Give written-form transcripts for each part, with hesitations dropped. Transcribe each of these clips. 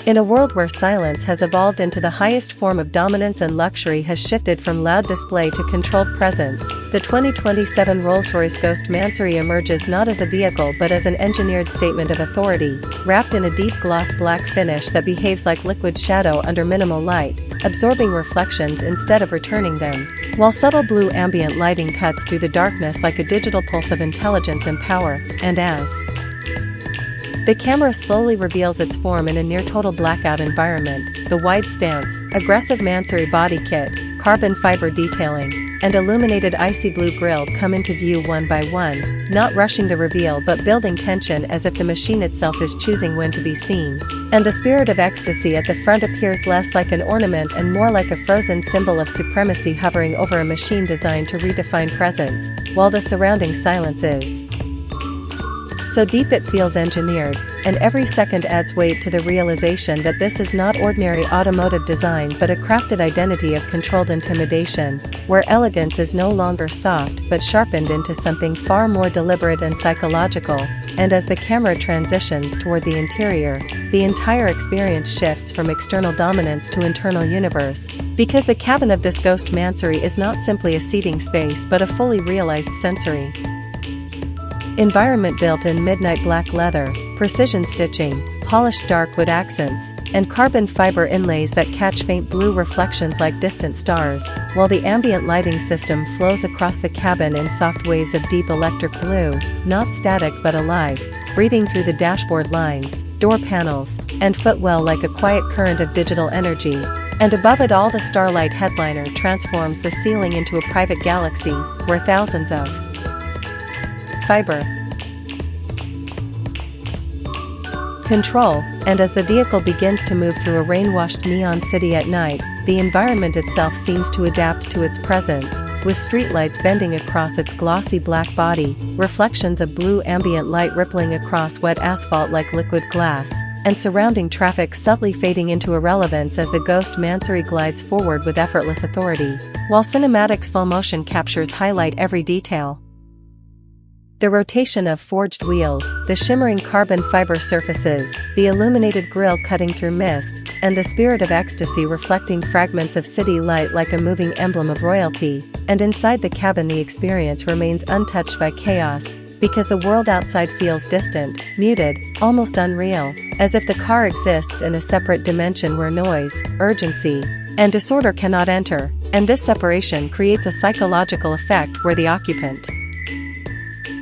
In a world where silence has evolved into the highest form of dominance and luxury has shifted from loud display to controlled presence, the 2027 Rolls-Royce Ghost Mansory emerges not as a vehicle but as an engineered statement of authority, wrapped in a deep gloss black finish that behaves like liquid shadow under minimal light, absorbing reflections instead of returning them, while subtle blue ambient lighting cuts through the darkness like a digital pulse of intelligence and power. And as the camera slowly reveals its form in a near-total blackout environment, the wide stance, aggressive Mansory body kit, carbon fiber detailing, and illuminated icy blue grille come into view one by one, not rushing the reveal but building tension as if the machine itself is choosing when to be seen. And the spirit of ecstasy at the front appears less like an ornament and more like a frozen symbol of supremacy hovering over a machine designed to redefine presence, while the surrounding silence is so deep it feels engineered, and every second adds weight to the realization that this is not ordinary automotive design but a crafted identity of controlled intimidation, where elegance is no longer soft but sharpened into something far more deliberate and psychological. And as the camera transitions toward the interior, the entire experience shifts from external dominance to internal universe, because the cabin of this Ghost Mansory is not simply a seating space but a fully realized sensory environment built in midnight black leather, precision stitching, polished dark wood accents, and carbon fiber inlays that catch faint blue reflections like distant stars, while the ambient lighting system flows across the cabin in soft waves of deep electric blue, not static but alive, breathing through the dashboard lines, door panels, and footwell like a quiet current of digital energy. And above it all, the starlight headliner transforms the ceiling into a private galaxy, where thousands of fiber control. And as the vehicle begins to move through a rain-washed neon city at night, the environment itself seems to adapt to its presence, with streetlights bending across its glossy black body, reflections of blue ambient light rippling across wet asphalt like liquid glass, and surrounding traffic subtly fading into irrelevance as the Ghost Mansory glides forward with effortless authority, while cinematic slow motion captures highlight every detail. The rotation of forged wheels, the shimmering carbon fiber surfaces, the illuminated grille cutting through mist, and the spirit of ecstasy reflecting fragments of city light like a moving emblem of royalty. And inside the cabin the experience remains untouched by chaos, because the world outside feels distant, muted, almost unreal, as if the car exists in a separate dimension where noise, urgency, and disorder cannot enter. And this separation creates a psychological effect where the occupant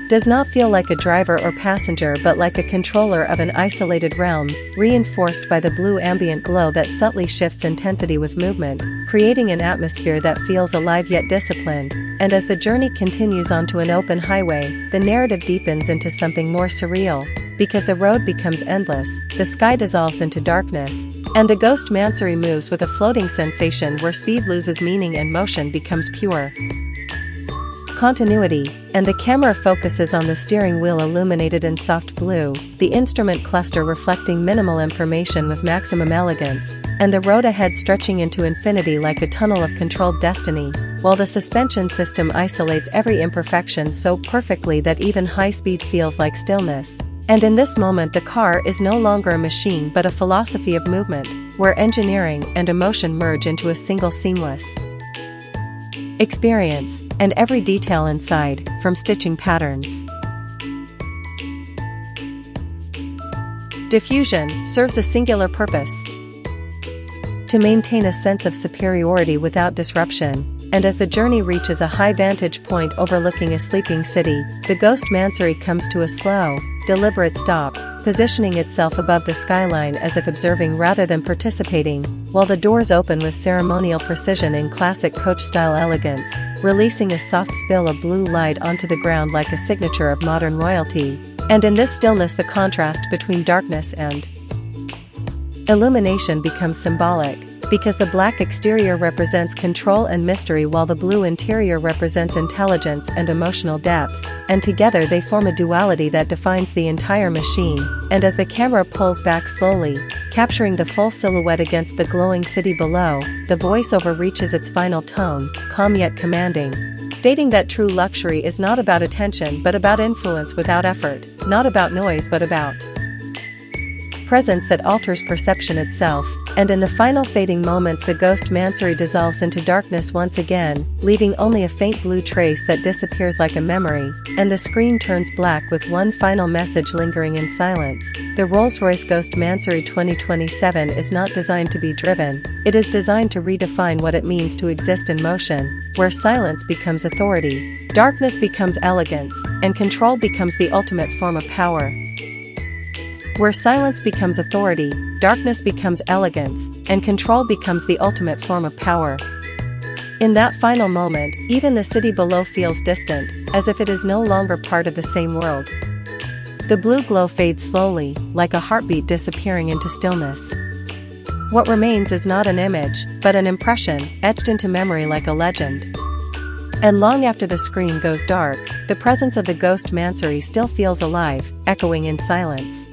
does not feel like a driver or passenger but like a controller of an isolated realm, reinforced by the blue ambient glow that subtly shifts intensity with movement, creating an atmosphere that feels alive yet disciplined. And as the journey continues onto an open highway, the narrative deepens into something more surreal, because the road becomes endless, the sky dissolves into darkness, and the Ghost Mansory moves with a floating sensation where speed loses meaning and motion becomes pure continuity. And the camera focuses on the steering wheel illuminated in soft blue, the instrument cluster reflecting minimal information with maximum elegance, and the road ahead stretching into infinity like a tunnel of controlled destiny, while the suspension system isolates every imperfection so perfectly that even high speed feels like stillness. And in this moment the car is no longer a machine but a philosophy of movement, where engineering and emotion merge into a single seamless experience, and every detail inside, from stitching patterns diffusion, serves a singular purpose: to maintain a sense of superiority without disruption. And as the journey reaches a high vantage point overlooking a sleeping city, the Ghost Mansory comes to a slow, deliberate stop, positioning itself above the skyline as if observing rather than participating, while the doors open with ceremonial precision in classic coach-style elegance, releasing a soft spill of blue light onto the ground like a signature of modern royalty. And in this stillness the contrast between darkness and illumination becomes symbolic, because the black exterior represents control and mystery while the blue interior represents intelligence and emotional depth, and together they form a duality that defines the entire machine. And as the camera pulls back slowly, capturing the full silhouette against the glowing city below, the voiceover reaches its final tone, calm yet commanding, stating that true luxury is not about attention but about influence without effort, not about noise but about presence that alters perception itself, and in the final fading moments the Ghost Mansory dissolves into darkness once again, leaving only a faint blue trace that disappears like a memory, and the screen turns black with one final message lingering in silence. The Rolls-Royce Ghost Mansory 2027 is not designed to be driven, it is designed to redefine what it means to exist in motion, where silence becomes authority, darkness becomes elegance, and control becomes the ultimate form of power. Where silence becomes authority, darkness becomes elegance, and control becomes the ultimate form of power. In that final moment, even the city below feels distant, as if it is no longer part of the same world. The blue glow fades slowly, like a heartbeat disappearing into stillness. What remains is not an image, but an impression, etched into memory like a legend. And long after the screen goes dark, the presence of the Ghost Mansory still feels alive, echoing in silence.